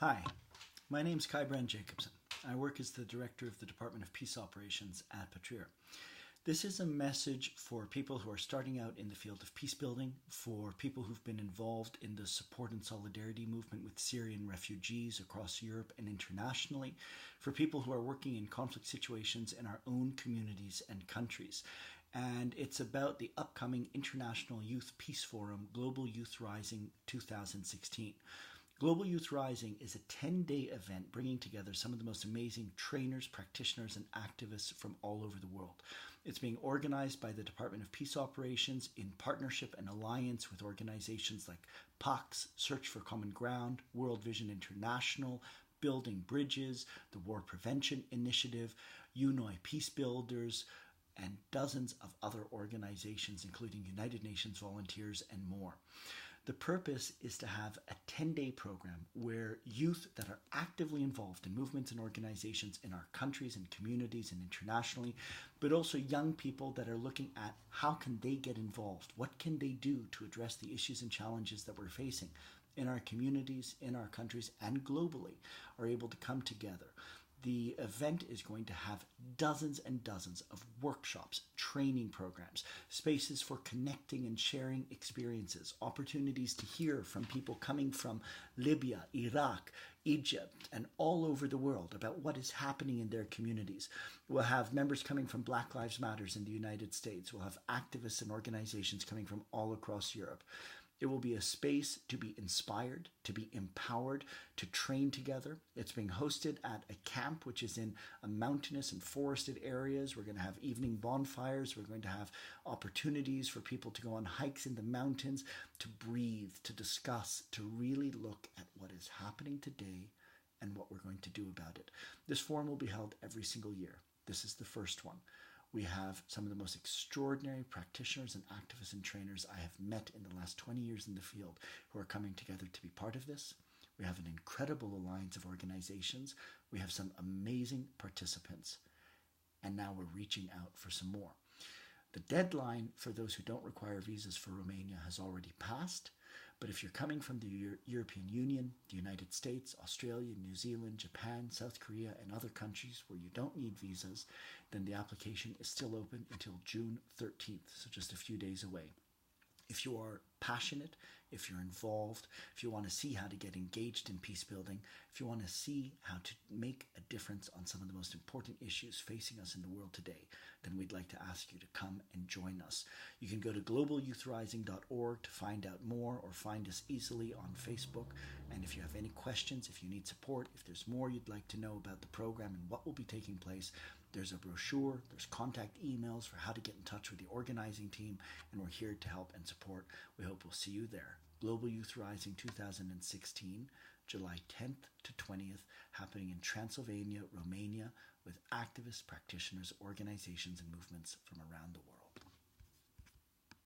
Hi, my name is Brand-Jacobsen. I work as the Director of the Department of Peace Operations at Patria. This is a message for people who are starting out in the field of peace building, for people who've been involved in the support and solidarity movement with Syrian refugees across Europe and internationally, for people who are working in conflict situations in our own communities and countries. And it's about the upcoming International Youth Peace Forum, Global Youth Rising 2016. Global Youth Rising is a 10-day event bringing together some of the most amazing trainers, practitioners, and activists from all over the world. It's being organized by the Department of Peace Operations in partnership and alliance with organizations like PAX, Search for Common Ground, World Vision International, Building Bridges, the War Prevention Initiative, UNOI Peace Builders, and dozens of other organizations, including United Nations volunteers and more. The purpose is to have a 10-day program where youth that are actively involved in movements and organizations in our countries and communities and internationally, but also young people that are looking at how can they get involved, what can they do to address the issues and challenges that we're facing in our communities, in our countries, and globally, are able to come together. The event is going to have dozens and dozens of workshops, training programs, spaces for connecting and sharing experiences, opportunities to hear from people coming from Libya, Iraq, Egypt, and all over the world about what is happening in their communities. We'll have members coming from Black Lives Matter in the United States. We'll have activists and organizations coming from all across Europe. It will be a space to be inspired, to be empowered, to train together. It's being hosted at a camp, which is in a mountainous and forested areas. We're going to have evening bonfires. We're going to have opportunities for people to go on hikes in the mountains, to breathe, to discuss, to really look at what is happening today and what we're going to do about it. This forum will be held every single year. This is the first one. We have some of the most extraordinary practitioners and activists and trainers I have met in the last 20 years in the field who are coming together to be part of this. We have an incredible alliance of organizations. We have some amazing participants. And now we're reaching out for some more. The deadline for those who don't require visas for Romania has already passed. But if you're coming from the European Union, the United States, Australia, New Zealand, Japan, South Korea, and other countries where you don't need visas, then the application is still open until June 13th, so just a few days away. If you are passionate, if you're involved, if you want to see how to get engaged in peace building, if you want to see how to make a difference on some of the most important issues facing us in the world today, then we'd like to ask you to come and join us. You can go to globalyouthrising.org to find out more or find us easily on Facebook. And if you have any questions, if you need support, if there's more you'd like to know about the program and what will be taking place, there's a brochure, there's contact emails for how to get in touch with the organizing team, and we're here to help and support. We hope we'll see you there. Global Youth Rising 2016, July 10th to 20th, happening in Transylvania, Romania, with activists, practitioners, organizations, and movements from around the world.